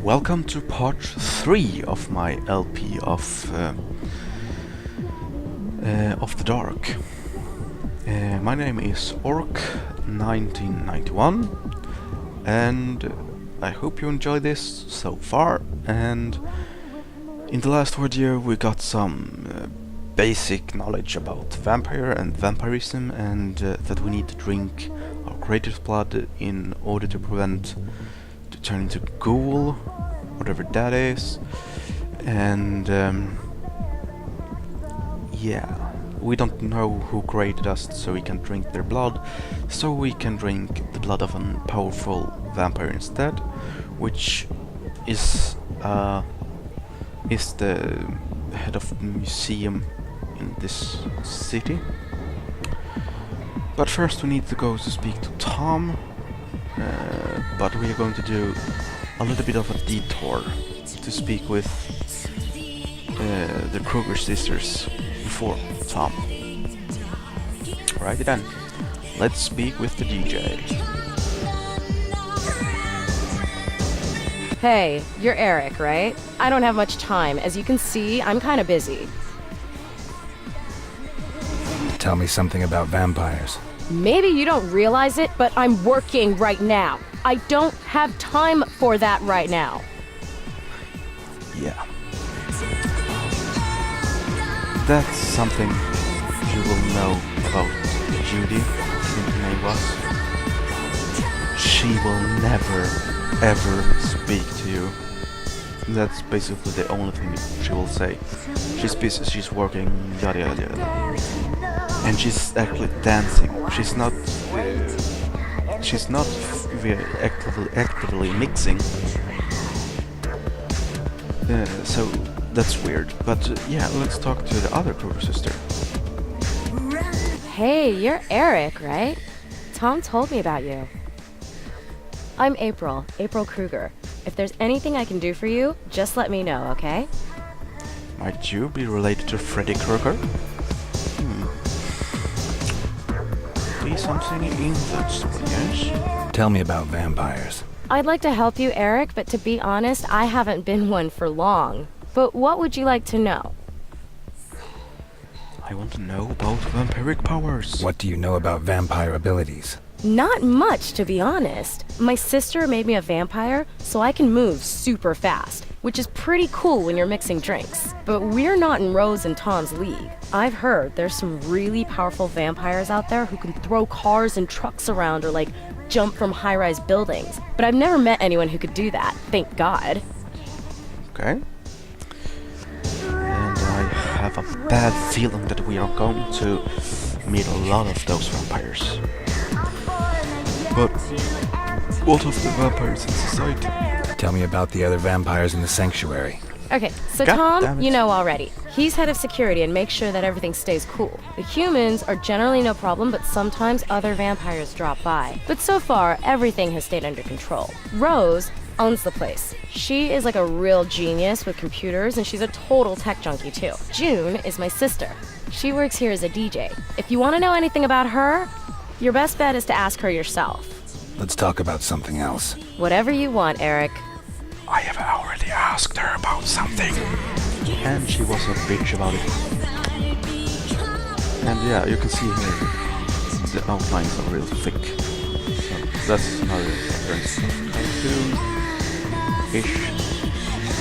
Welcome to part 3 of my LP of the Dark. My name is Orc1991, and I hope you enjoy this so far. And in the last video we got some basic knowledge about vampire and vampirism, and that we need to drink our creature's blood in order to prevent to turn into ghoul, whatever that is. And yeah, we don't know who created us, so we can drink their blood, so we can drink the blood of a powerful vampire instead, which is the head of the museum in this city. But first we need to go to speak to Tom, but we are going to do a little bit of a detour to speak with the Kruger sisters before Tom. Alrighty then, let's speak with the DJ. Hey, you're Eric, right? I don't have much time. As you can see, I'm kind of busy. Tell me something about vampires. Maybe you don't realize it, but I'm working right now. I don't have time for that right now. Yeah. That's something you will know about Judy, I think her name was. She will never, ever speak to you. That's basically the only thing she will say. She's busy, she's working, yada yada yada. And she's actually dancing. She's not very actively mixing. So that's weird. But yeah, let's talk to the other Kruger sister. Hey, you're Eric, right? Tom told me about you. I'm April Kruger. If there's anything I can do for you, just let me know, okay? Might you be related to Freddy Krueger? Be something in that story, yes? Tell me about vampires. I'd like to help you, Eric, but to be honest, I haven't been one for long. But what would you like to know? I want to know about vampiric powers. What do you know about vampire abilities? Not much, to be honest. My sister made me a vampire, so I can move super fast, which is pretty cool when you're mixing drinks. But we're not in Rose and Tom's league. I've heard there's some really powerful vampires out there who can throw cars and trucks around or like jump from high-rise buildings. But I've never met anyone who could do that, thank God. Okay. And I have a bad feeling that we are going to meet a lot of those vampires. But what of the vampires in society? Tell me about the other vampires in the sanctuary. Okay, so God damn Tom, it. you know already. He's head of security and makes sure that everything stays cool. The humans are generally no problem, but sometimes other vampires drop by. But so far, everything has stayed under control. Rose owns the place. She is like a real genius with computers, and she's a total tech junkie too. June is my sister. She works here as a DJ. If you want to know anything about her, your best bet is to ask her yourself. Let's talk about something else. Whatever you want, Eric. I have already asked her about something. And she was a bitch about it. And yeah, you can see here the outlines are real thick. So that's another reference. Cartoon-ish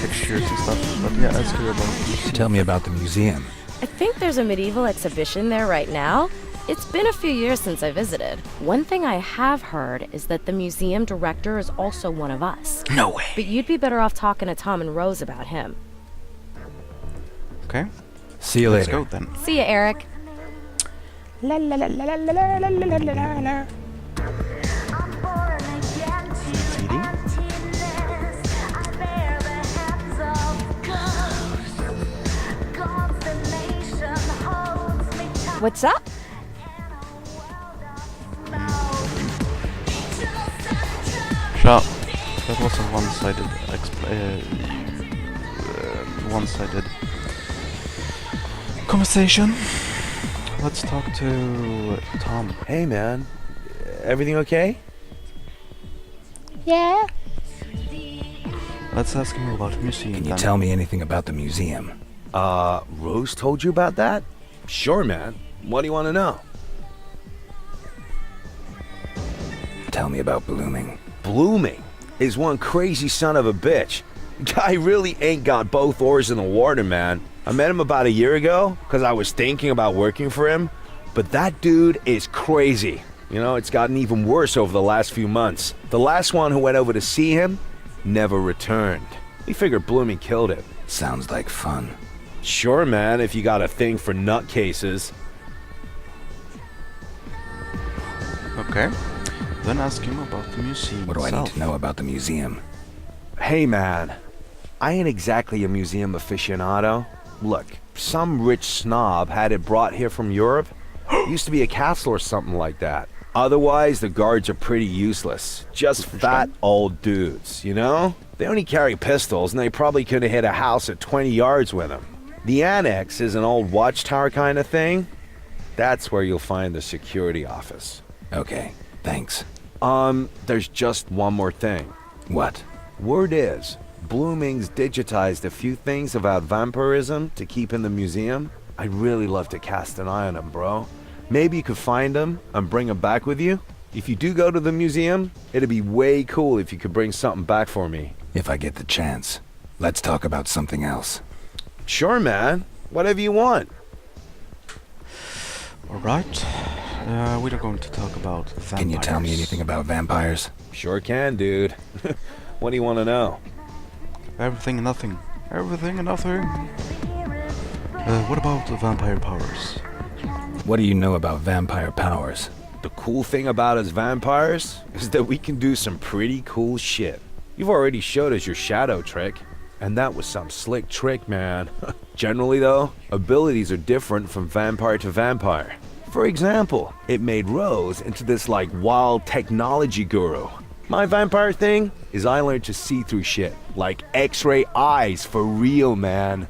textures and stuff. But yeah, let's hear about it. Tell me about the museum. I think there's a medieval exhibition there right now. It's been a few years since I visited. One thing I have heard is that the museum director is also one of us. No way. But you'd be better off talking to Tom and Rose about him. Okay. See you Let's later. go then. See ya, Eric. La la la la la la la la la la la. CD. What's up? Sure. That was a one-sided conversation. Let's talk to Tom. Hey man, everything okay? Yeah. Let's ask him about the museum. Can you then. tell me anything about the museum? Rose told you about that? Sure, man. What do you want to know? Tell me about Blooming. Blooming is one crazy son of a bitch. Guy really ain't got both oars in the water, man. I met him about a year ago because I was thinking about working for him. But that dude is crazy. You know, it's gotten even worse over the last few months. The last one who went over to see him never returned. We figured Blooming killed him. Sounds like fun. Sure, man, if you got a thing for nutcases. Okay. Then ask him about the museum. What do I need to know about the museum? Hey, man, I ain't exactly a museum aficionado. Look, some rich snob had it brought here from Europe. It used to be a castle or something like that. Otherwise, the guards are pretty useless. Just fat old dudes, you know? They only carry pistols, and they probably could have hit a house at 20 yards with them. The annex is an old watchtower kind of thing. That's where you'll find the security office. Okay, thanks. There's just one more thing. What? Word is, Blooming's digitized a few things about vampirism to keep in the museum. I'd really love to cast an eye on them, bro. Maybe you could find them and bring them back with you? If you do go to the museum, it'd be way cool if you could bring something back for me. If I get the chance. Let's talk about something else. Sure, man. Whatever you want. Alright. We're going to talk about vampires. Can you tell me anything about vampires? Sure can, dude. What do you want to know? Everything and nothing. Everything and nothing. What about the vampire powers? What do you know about vampire powers? The cool thing about us vampires is that we can do some pretty cool shit. You've already showed us your shadow trick, and that was some slick trick, man. Generally, though, abilities are different from vampire to vampire. For example, it made Rose into this like wild technology guru. My vampire thing is I learned to see through shit, like X-ray eyes for real, man.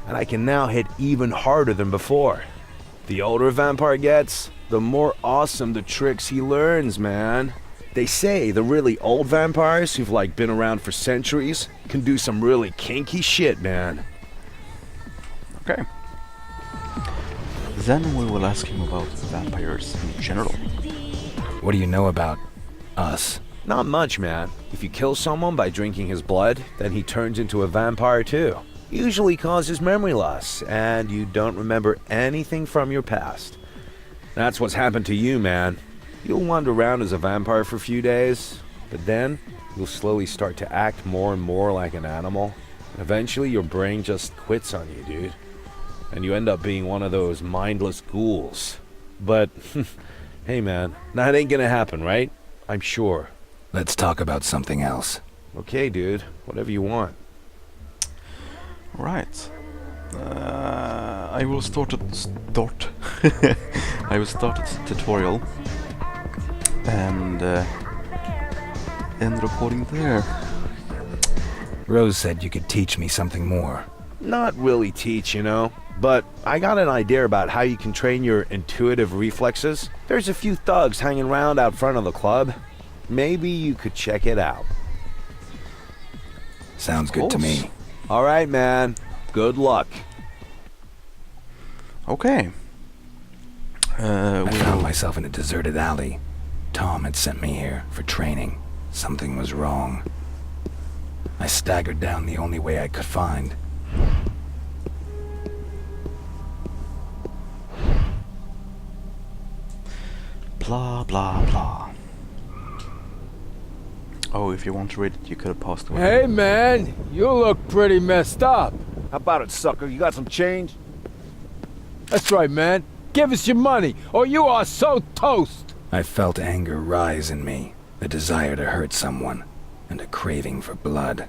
And I can now hit even harder than before. The older a vampire gets, the more awesome the tricks he learns, man. They say the really old vampires who've like been around for centuries can do some really kinky shit, man. Okay. Then we will ask him about vampires in general. What do you know about us? Not much, man. If you kill someone by drinking his blood, then he turns into a vampire too. Usually causes memory loss, and you don't remember anything from your past. That's what's happened to you, man. You'll wander around as a vampire for a few days, but then you'll slowly start to act more and more like an animal. Eventually your brain just quits on you, dude. And you end up being one of those mindless ghouls. But, hey man, that ain't gonna happen, right? I'm sure. Let's talk about something else. Okay, dude. Whatever you want. Right. I will start. I will start a tutorial and end recording there. Rose said you could teach me something more. Not really teach, you know, but I got an idea about how you can train your intuitive reflexes. There's a few thugs hanging around out front of the club. Maybe you could check it out. Sounds good to me. All right, man. Good luck. Okay. I found myself in a deserted alley. Tom had sent me here for training. Something was wrong. I staggered down the only way I could find. Blah blah blah. Oh, if you want to read it, you could have paused it. Hey man, you look pretty messed up. How about it, sucker? You got some change? That's right, man. Give us your money, or you are so toast. I felt anger rise in me, the desire to hurt someone, and a craving for blood.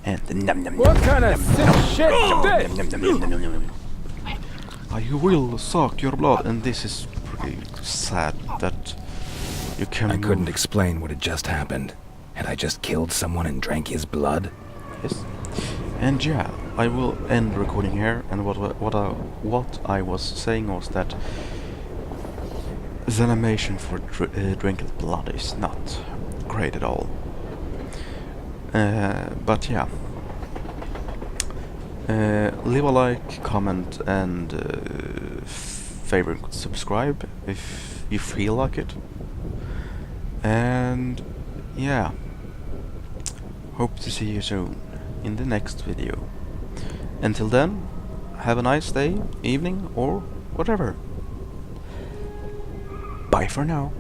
And the num num. What kind of sick shit is this? Num, num, num, num, num, num. I will suck your blood, and this is pretty sad that you can. I couldn't explain what had just happened. Had I just killed someone and drank his blood? Yes. And yeah, I will end recording here. And what I was saying was that the animation for drinking blood is not great at all. But yeah. Leave a like, comment, and favorite, subscribe if you feel like it. And yeah, hope to see you soon in the next video. Until then, have a nice day, evening, or whatever. Bye for now.